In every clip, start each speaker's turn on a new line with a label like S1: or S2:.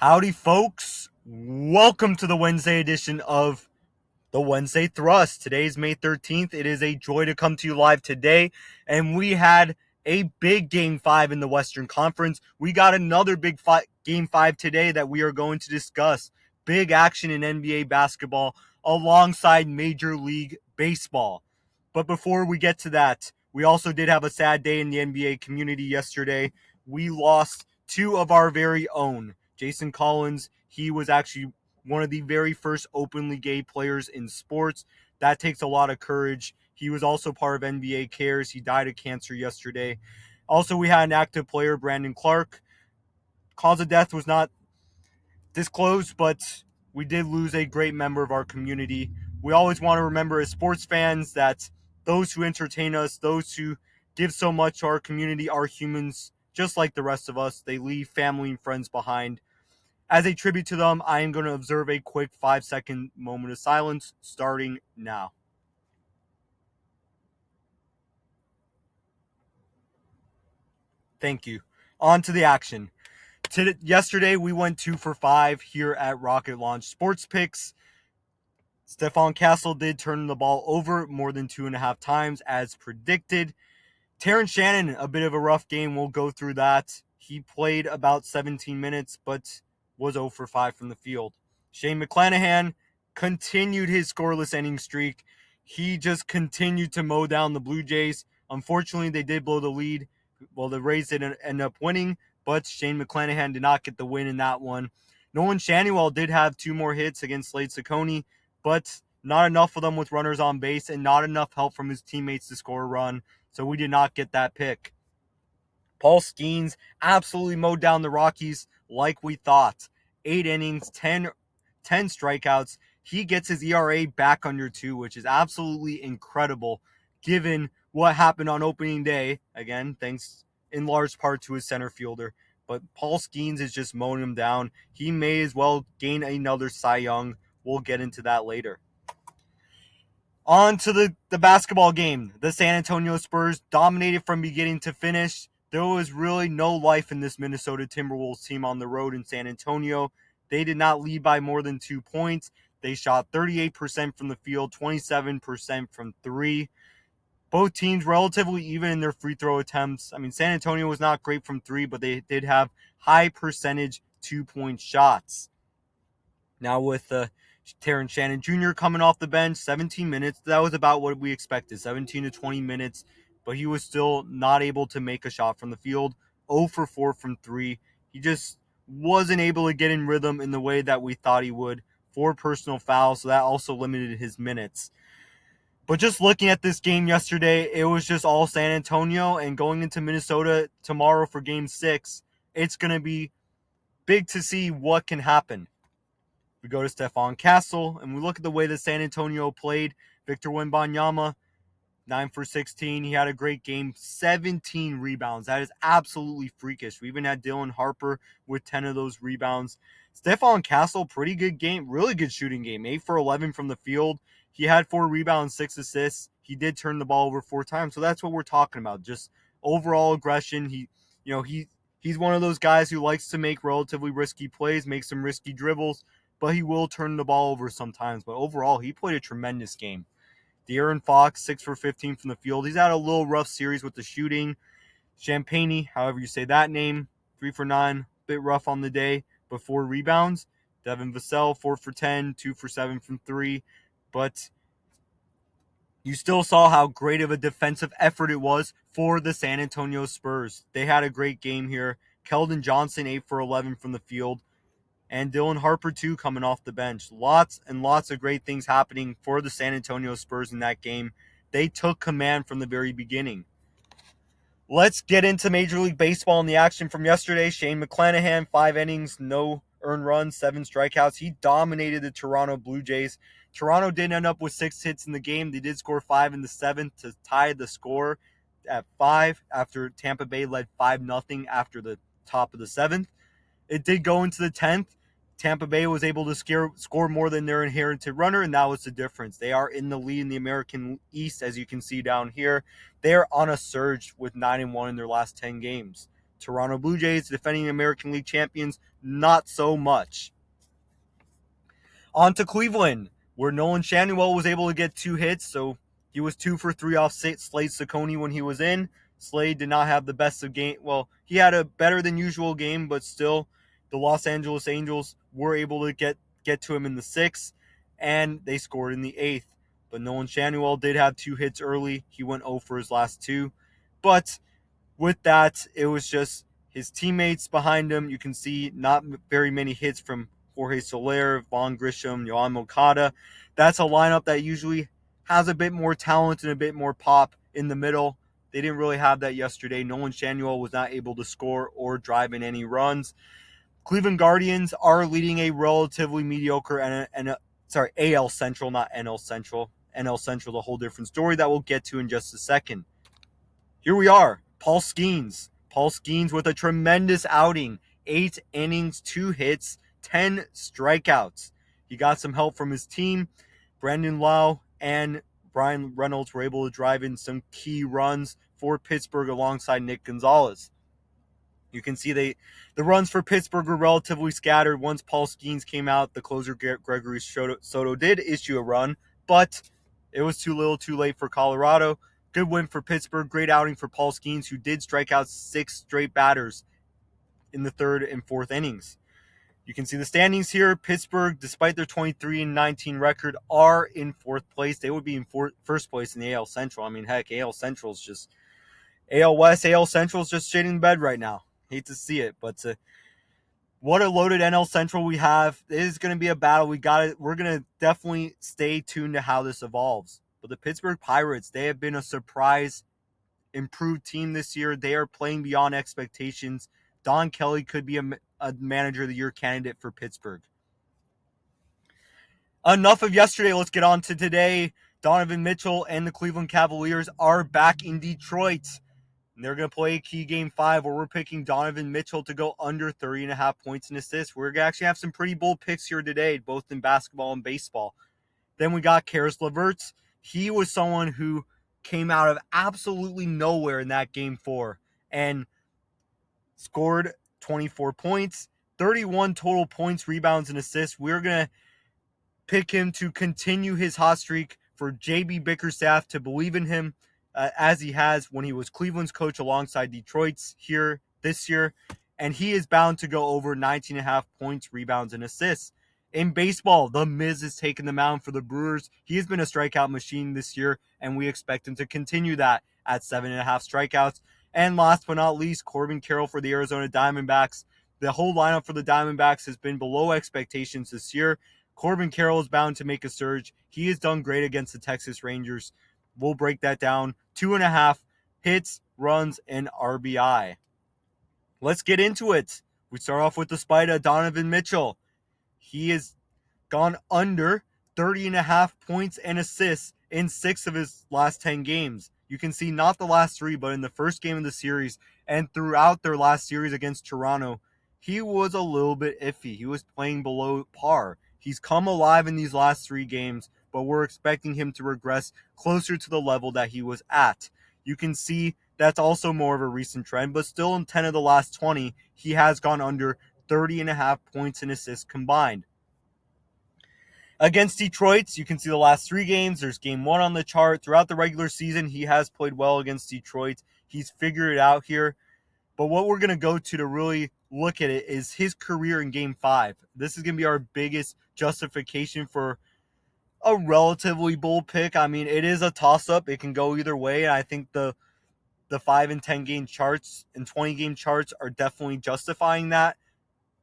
S1: Howdy, folks. Welcome to the Wednesday edition of the Wednesday Thrust. Today's May 13th. It is a joy to come to you live today. And we had a big Game 5 in the Western Conference. We got another big Game 5 today that we are going to discuss. Big action in NBA basketball alongside Major League Baseball. But before we get to that, we also did have a sad day in the NBA community yesterday. We lost two of our very own. Jason Collins, he was actually one of the very first openly gay players in sports. That takes a lot of courage. He was also part of NBA Cares. He died of cancer yesterday. Also, we had an active player, Brandon Clarke. Cause of death was not disclosed, but we did lose a great member of our community. We always want to remember as sports fans that those who entertain us, those who give so much to our community are humans just like the rest of us. They leave family and friends behind. As a tribute to them, I am going to observe a quick 5-second moment of silence starting now. Thank you. On to the action. Yesterday, we went 2 for 5 here at Rocket Launch Sports Picks. Stephon Castle did turn the ball over more than 2.5 times as predicted. Terrence Shannon, a bit of a rough game. We'll go through that. He played about 17 minutes, but was 0 for 5 from the field. Shane McClanahan continued his scoreless inning streak. He just continued to mow down the Blue Jays. Unfortunately, they did blow the lead. Well, the Rays didn't end up winning, but Shane McClanahan did not get the win in that one. Nolan Shannywell did have 2 more hits against Slade Ciccone, but not enough of them with runners on base and not enough help from his teammates to score a run, so we did not get that pick. Paul Skeens absolutely mowed down the Rockies like we thought. 8 innings, 10 strikeouts. He gets his ERA back under 2, which is absolutely incredible given what happened on opening day. Again, thanks in large part to his center fielder. But Paul Skeens is just mowing him down. He may as well gain another Cy Young. We'll get into that later. On to the basketball game. The San Antonio Spurs dominated from beginning to finish. There was really no life in this Minnesota Timberwolves team on the road in San Antonio. They did not lead by more than 2 points. They shot 38% from the field, 27% from 3. Both teams relatively even in their free throw attempts. I mean, San Antonio was not great from 3, but they did have high percentage 2-point shots. Now with Terrence Shannon Jr. coming off the bench, 17 minutes. That was about what we expected, 17 to 20 minutes. But he was still not able to make a shot from the field. 0 for 4 from 3. He just wasn't able to get in rhythm in the way that we thought he would. 4 personal fouls, so that also limited his minutes. But just looking at this game yesterday, it was just all San Antonio. And going into Minnesota tomorrow for Game 6, it's going to be big to see what can happen. We go to Stephon Castle, and we look at the way that San Antonio played. Victor Wembanyama, 9 for 16. He had a great game. 17 rebounds. That is absolutely freakish. We even had Dylan Harper with 10 of those rebounds. Stephon Castle, pretty good game. Really good shooting game. 8 for 11 from the field. He had 4 rebounds, 6 assists. He did turn the ball over 4 times. So that's what we're talking about. Just overall aggression. He's one of those guys who likes to make relatively risky plays, make some risky dribbles, but he will turn the ball over sometimes. But overall, he played a tremendous game. De'Aaron Fox, 6 for 15 from the field. He's had a little rough series with the shooting. Champagnie, however you say that name, 3 for 9. Bit rough on the day, but 4 rebounds. Devin Vassell, 4 for 10, 2 for 7 from 3. But you still saw how great of a defensive effort it was for the San Antonio Spurs. They had a great game here. Keldon Johnson, 8 for 11 from the field. And Dylan Harper, too, coming off the bench. Lots and lots of great things happening for the San Antonio Spurs in that game. They took command from the very beginning. Let's get into Major League Baseball and the action from yesterday. Shane McClanahan, 5 innings, no earned runs, 7 strikeouts. He dominated the Toronto Blue Jays. Toronto did end up with 6 hits in the game. They did score 5 in the 7th to tie the score at 5 after Tampa Bay led 5-0 after the top of the 7th. It did go into the 10th. Tampa Bay was able to score more than their inherited runner, and that was the difference. They are in the lead in the American East, as you can see down here. They are on a surge with 9-1 in their last 10 games. Toronto Blue Jays, defending American League champions, not so much. On to Cleveland, where Nolan Schanuel was able to get 2 hits, so he was 2 for 3 off Slade Cecconi when he was in. Slade did not have the best of game. Well, he had a better than usual game, but still, the Los Angeles Angels were able to get to him in the 6th, and they scored in the 8th. But Nolan Schanuel did have 2 hits early. He went 0 for his last 2. But with that, it was just his teammates behind him. You can see not very many hits from Jorge Soler, Vaughn Grisham, Yohan Moncada. That's a lineup that usually has a bit more talent and a bit more pop in the middle. They didn't really have that yesterday. Nolan Schanuel was not able to score or drive in any runs. Cleveland Guardians are leading a relatively mediocre AL Central, not NL Central. NL Central, a whole different story that we'll get to in just a second. Here we are, Paul Skeens. Paul Skeens with a tremendous outing. 8 innings, 2 hits, 10 strikeouts. He got some help from his team. Brandon Lau and Brian Reynolds were able to drive in some key runs for Pittsburgh alongside Nick Gonzalez. You can see the runs for Pittsburgh were relatively scattered. Once Paul Skeens came out, the closer Gregory Soto did issue a run, but it was too little too late for Colorado. Good win for Pittsburgh. Great outing for Paul Skeens, who did strike out 6 straight batters in the 3rd and 4th innings. You can see the standings here. Pittsburgh, despite their 23-19 record, are in 4th place. They would be in first place in the AL Central. I mean, heck, AL Central is just AL West. AL Central is just shitting in bed right now. Hate to see it, but what a loaded NL Central we have. It is going to be a battle. We're going to definitely stay tuned to how this evolves. But the Pittsburgh Pirates, they have been a surprise, improved team this year. They are playing beyond expectations. Don Kelly could be a manager of the year candidate for Pittsburgh. Enough of yesterday. Let's get on to today. Donovan Mitchell and the Cleveland Cavaliers are back in Detroit. And they're going to play key game 5 where we're picking Donovan Mitchell to go under 30.5 points and assists. We're going to actually have some pretty bold picks here today, both in basketball and baseball. Then we got Karis LeVert. He was someone who came out of absolutely nowhere in that game 4 and scored 24 points, 31 total points, rebounds, and assists. We're going to pick him to continue his hot streak for J.B. Bickerstaff to believe in him as he has when he was Cleveland's coach alongside Detroit's here this year. And he is bound to go over 19.5 points, rebounds, and assists. In baseball, the Miz is taking the mound for the Brewers. He has been a strikeout machine this year, and we expect him to continue that at 7.5 strikeouts. And last but not least, Corbin Carroll for the Arizona Diamondbacks. The whole lineup for the Diamondbacks has been below expectations this year. Corbin Carroll is bound to make a surge. He has done great against the Texas Rangers. We'll break that down. 2.5 hits, runs, and RBI. Let's get into it. We start off with the Spider, Donovan Mitchell. He has gone under 30.5 points and assists in 6 of his last 10 games. You can see not the last 3, but in the first game of the series and throughout their last series against Toronto, he was a little bit iffy. He was playing below par. He's come alive in these last 3 games, but we're expecting him to regress closer to the level that he was at. You can see that's also more of a recent trend, but still in 10 of the last 20, he has gone under 30.5 points and assists combined. Against Detroit, you can see the last 3 games. There's game 1 on the chart. Throughout the regular season, he has played well against Detroit. He's figured it out here. But what we're going to go to really look at it is his career in game 5. This is going to be our biggest justification for a relatively bold pick. I mean, it is a toss-up. It can go either way. And I think the 5 and 10 game charts and 20 game charts are definitely justifying that.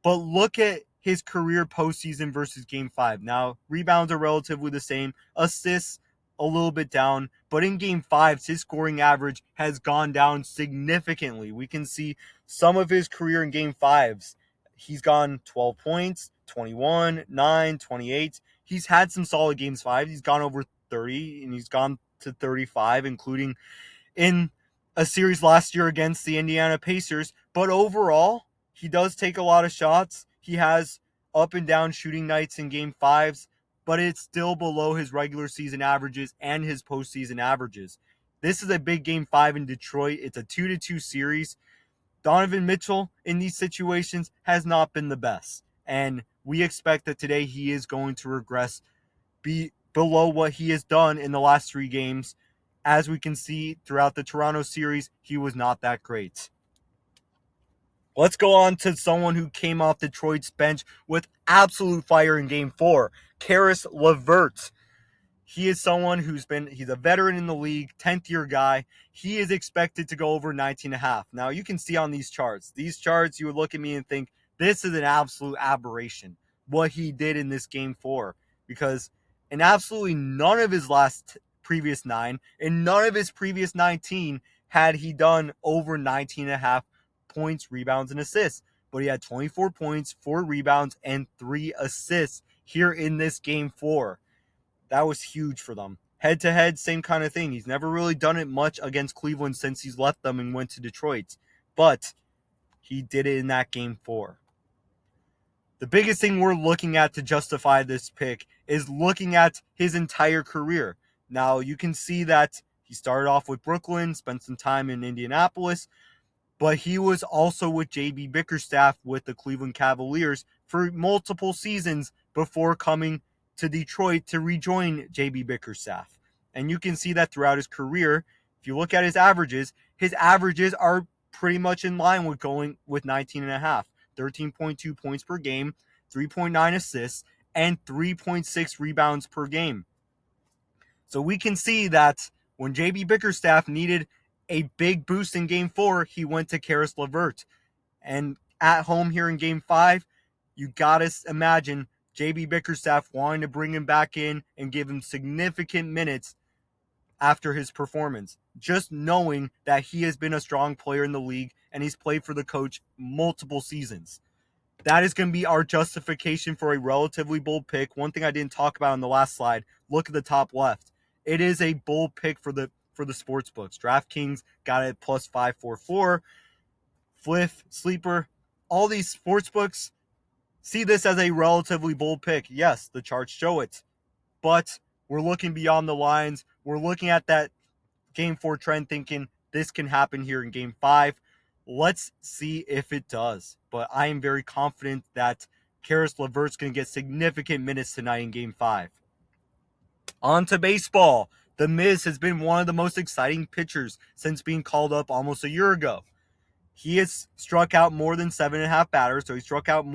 S1: But look at his career postseason versus game 5. Now, rebounds are relatively the same. Assists a little bit down. But in game 5, his scoring average has gone down significantly. We can see some of his career in game 5s. He's gone 12 points, 21, 9, 28. He's had some solid games 5. He's gone over 30, and he's gone to 35, including in a series last year against the Indiana Pacers. But overall, he does take a lot of shots. He has up and down shooting nights in game 5s, but it's still below his regular season averages and his postseason averages. This is a big game 5 in Detroit. It's a 2-2 series. Donovan Mitchell in these situations has not been the best. And we expect that today he is going to regress, be below what he has done in the last 3 games. As we can see throughout the Toronto series, he was not that great. Let's go on to someone who came off Detroit's bench with absolute fire in Game 4, Caris LeVert. He is someone he's a veteran in the league, 10th year guy. He is expected to go over 19.5. Now, you can see on these charts, you would look at me and think, this is an absolute aberration, what he did in this Game 4. Because in absolutely none of his previous 9, and none of his previous 19, had he done over 19.5 points, rebounds, and assists. But he had 24 points, 4 rebounds, and 3 assists here in this Game 4. That was huge for them. Head-to-head, same kind of thing. He's never really done it much against Cleveland since he's left them and went to Detroit. But he did it in that Game 4. The biggest thing we're looking at to justify this pick is looking at his entire career. Now, you can see that he started off with Brooklyn, spent some time in Indianapolis, but he was also with J.B. Bickerstaff with the Cleveland Cavaliers for multiple seasons before coming to Detroit to rejoin J.B. Bickerstaff. And you can see that throughout his career. If you look at his averages are pretty much in line with going with 19.5. 13.2 points per game, 3.9 assists, and 3.6 rebounds per game. So we can see that when J.B. Bickerstaff needed a big boost in Game 4, he went to Caris LeVert. And at home here in Game 5, you got to imagine J.B. Bickerstaff wanting to bring him back in and give him significant minutes after his performance, just knowing that he has been a strong player in the league and he's played for the coach multiple seasons. That is going to be our justification for a relatively bold pick. One thing I didn't talk about on the last slide, look at the top left. It is a bold pick for the sports books. DraftKings got it plus 544. Fliff, Sleeper, all these sports books see this as a relatively bold pick. Yes, the charts show it. But we're looking beyond the lines. We're looking at that Game 4 trend thinking this can happen here in Game 5. Let's see if it does. But I am very confident that Caris LeVert's going to get significant minutes tonight in Game 5. On to baseball. The Miz has been one of the most exciting pitchers since being called up almost a year ago. He has struck out more than 7.5 batters, so he struck out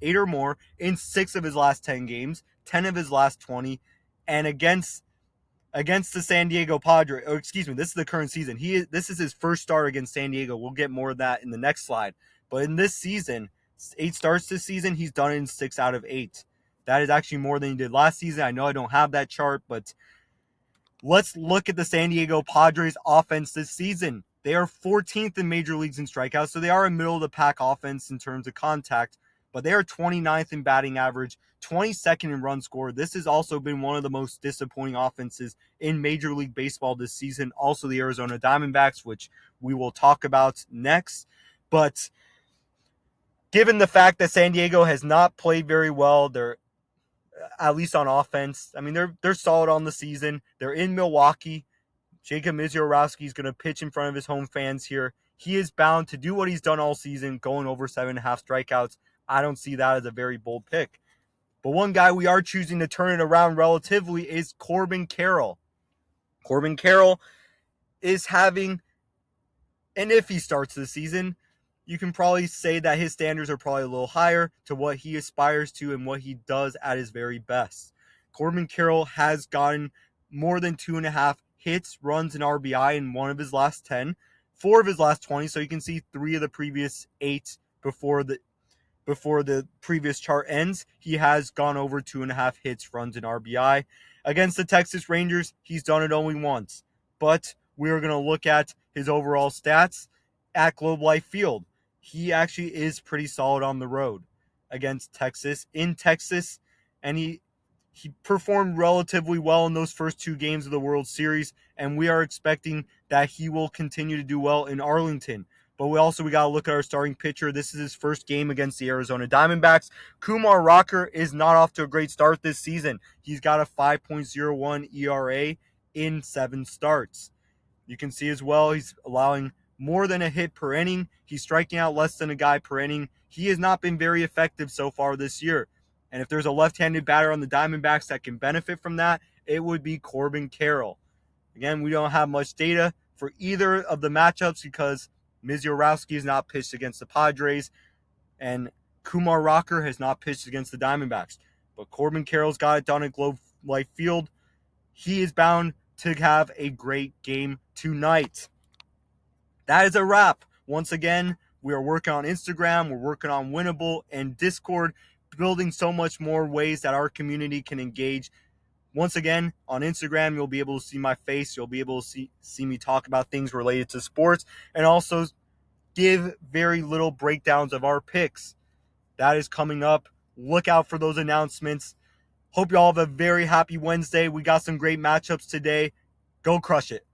S1: 8 or more in 6 of his last 10 games, 10 of his last 20, and against the San Diego Padres, this is the current season. This is his first start against San Diego. We'll get more of that in the next slide. But in this season, 8 starts this season, he's done it in 6 out of 8. That is actually more than he did last season. I know I don't have that chart, but let's look at the San Diego Padres offense this season. They are 14th in major leagues in strikeouts, so they are a middle-of-the-pack offense in terms of contact, but they are 29th in batting average, 22nd in run score. This has also been one of the most disappointing offenses in Major League Baseball this season. Also the Arizona Diamondbacks, which we will talk about next. But given the fact that San Diego has not played very well, they're at least on offense. I mean, they're solid on the season. They're in Milwaukee. Jacob Misiorowski is going to pitch in front of his home fans here. He is bound to do what he's done all season, going over 7.5 strikeouts. I don't see that as a very bold pick. But one guy we are choosing to turn it around relatively is Corbin Carroll. Corbin Carroll is having an iffy start to the season. You can probably say that his standards are probably a little higher to what he aspires to and what he does at his very best. Corbin Carroll has gotten more than 2.5 hits, runs, and RBI in 1 of his last 10, 4 of his last 20. So you can see 3 of the previous 8 before the previous chart ends. He has gone over 2.5 hits, runs, and RBI. Against the Texas Rangers, he's done it only once. But we're going to look at his overall stats at Globe Life Field. He actually is pretty solid on the road against Texas, in Texas, and he performed relatively well in those first 2 games of the World Series, and we are expecting that he will continue to do well in Arlington. But we got to look at our starting pitcher. This is his first game against the Arizona Diamondbacks. Kumar Rocker is not off to a great start this season. He's got a 5.01 ERA in 7 starts. You can see as well he's allowing more than a hit per inning. He's striking out less than a guy per inning. He has not been very effective so far this year. And if there's a left-handed batter on the Diamondbacks that can benefit from that, it would be Corbin Carroll. Again, we don't have much data for either of the matchups because Misiorowski has not pitched against the Padres and Kumar Rocker has not pitched against the Diamondbacks. But Corbin Carroll's got it done at Globe Life Field. He is bound to have a great game tonight. That is a wrap. Once again, we are working on Instagram, we're working on Winnable and Discord, building so much more ways that our community can engage. Once again, on Instagram, you'll be able to see my face. You'll be able to see me talk about things related to sports and also give very little breakdowns of our picks. That is coming up. Look out for those announcements. Hope you all have a very happy Wednesday. We got some great matchups today. Go crush it.